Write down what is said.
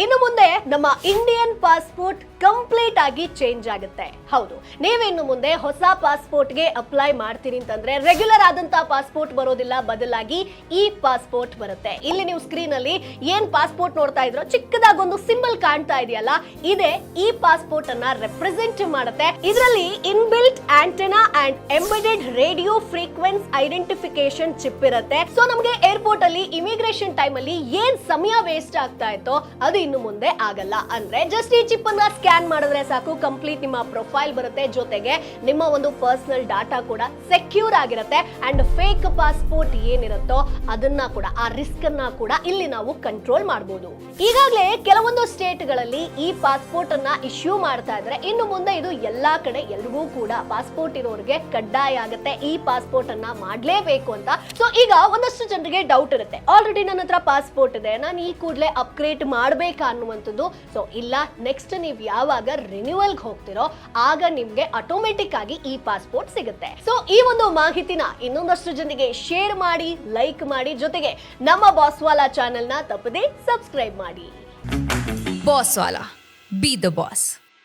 ಇನ್ನು ಮುಂದೆ ನಮ್ಮ ಇಂಡಿಯನ್ ಪಾಸ್ಪೋರ್ಟ್ ಕಂಪ್ಲೀಟ್ ಆಗಿ ಚೇಂಜ್ ಆಗುತ್ತೆ. ಹೌದು, ನೀವಿನ್ನು ಮುಂದೆ ಹೊಸ ಪಾಸ್ಪೋರ್ಟ್ಗೆ ಅಪ್ಲೈ ಮಾಡ್ತೀರಿ ಅಂತಂದ್ರೆ ರೆಗ್ಯುಲರ್ ಆದಂತ ಪಾಸ್ಪೋರ್ಟ್ ಬರೋದಿಲ್ಲ, ಬದಲಾಗಿ ಈ ಪಾಸ್ಪೋರ್ಟ್ ಬರುತ್ತೆ. ಇಲ್ಲಿ ನೀವು ಸ್ಕ್ರೀನ್ ಅಲ್ಲಿ ಏನ್ ಪಾಸ್ಪೋರ್ಟ್ ನೋಡ್ತಾ ಇದ್ರೋ ಚಿಕ್ಕದಾಗಿ ಒಂದು ಸಿಂಬಲ್ ಕಾಣ್ತಾ ಇದೆಯಲ್ಲ, ಇದೇ ಈ ಪಾಸ್ಪೋರ್ಟ್ ಅನ್ನ ರೆಪ್ರೆಸೆಂಟ್ ಮಾಡುತ್ತೆ. ಇದರಲ್ಲಿ inbuilt antenna and embedded radio frequency identification chip ಇರುತ್ತೆ. ಸೊ ನಮಗೆ ಏರ್ಪೋರ್ಟ್ ಅಲ್ಲಿ ಇಮಿಗ್ರೇಷನ್ ಟೈಮ್ ಅಲ್ಲಿ ಏನ್ ಸಮಯ ವೇಸ್ಟ್ ಆಗ್ತಾ ಇತ್ತೋ ಅದು ಇನ್ನು ಮುಂದೆ ಆಗಲ್ಲ. ಅಂದ್ರೆ ಜಸ್ಟ್ ಈ ಚಿಪ್ ಅನ್ನ ಸ್ಕ್ಯಾನ್ ಮಾಡಿದ್ರೆ ಸಾಕು, ಕಂಪ್ಲೀಟ್ ನಿಮ್ಮ ಪ್ರೊಫೈಲ್ ಬರುತ್ತೆ, ಜೊತೆಗೆ ನಿಮ್ಮ ಒಂದು ಪರ್ಸನಲ್ ಡಾಟಾ ಕೂಡ ಸೆಕ್ಯೂರ್ ಆಗಿರುತ್ತೆ. ಅಂಡ್ ಫೇಕ್ ಪಾಸ್ಪೋರ್ಟ್ ಏನಿರುತ್ತೋ ಅದನ್ನ ಕೂಡ, ಆ ರಿಸ್ಕ್ ಅನ್ನ ಕೂಡ ಇಲ್ಲಿ ನಾವು ಕಂಟ್ರೋಲ್ ಮಾಡಬಹುದು. ಈಗಾಗಲೇ ಕೆಲವೊಂದು ಸ್ಟೇಟ್ ಗಳಲ್ಲಿ ಈ ಪಾಸ್ಪೋರ್ಟ್ ಅನ್ನ ಇಶ್ಯೂ ಮಾಡ್ತಾ ಇದ್ರೆ, ಇನ್ನು ಮುಂದೆ ಇದು ಎಲ್ಲಾ ಕಡೆ ಎಲ್ರಿಗೂ ಕೂಡ ಪಾಸ್ಪೋರ್ಟ್ ಇರೋರಿಗೆ ಕಡ್ಡಾಯ ಆಗುತ್ತೆ, ಈ ಪಾಸ್ಪೋರ್ಟ್ ಅನ್ನ ಮಾಡ್ಲೇಬೇಕು ಅಂತ. ಸೊ ಈಗ ಒಂದಷ್ಟು ಜನರಿಗೆ ಡೌಟ್ ಇರುತ್ತೆ, ಆಲ್ರೆಡಿ ನನ್ನ ಹತ್ರ ಪಾಸ್ಪೋರ್ಟ್ ಇದೆ, ನಾನು ಈ ಕೂಡಲೇ ಅಪ್ಗ್ರೇಡ್ ಮಾಡ್ಬೇಕಾ ಅನ್ನುವಂಥದ್ದು. ಸೊ ಇಲ್ಲ, ನೆಕ್ಸ್ಟ್ ನೀವು ಯಾವಾಗ ರಿನ್ಯೂವಲ್ಗೆ ಹೋಗ್ತಿರೋ ಆಗ ನಿಮ್ಗೆ ಆಟೋಮೆಟಿಕ್ ಆಗಿ ಈ ಪಾಸ್ಪೋರ್ಟ್ ಸಿಗುತ್ತೆ. ಸೊ ಈ ಒಂದು ಮಾಹಿತಿನ ಇನ್ನೊಂದಷ್ಟು ಜನರಿಗೆ ಶೇರ್ ಮಾಡಿ, ಲೈಕ್ ಮಾಡಿ, ಜೊತೆಗೆ ನಮ್ಮ ಬಾಸ್ವಾಲಾ ಚಾನೆಲ್ನ ತಪ್ಪದೇ ಸಬ್ಸ್ಕ್ರೈಬ್ ಮಾಡಿ. ಬಾಸ್ವಾಲಾ, ಬಿ ದ ಬಾಸ್.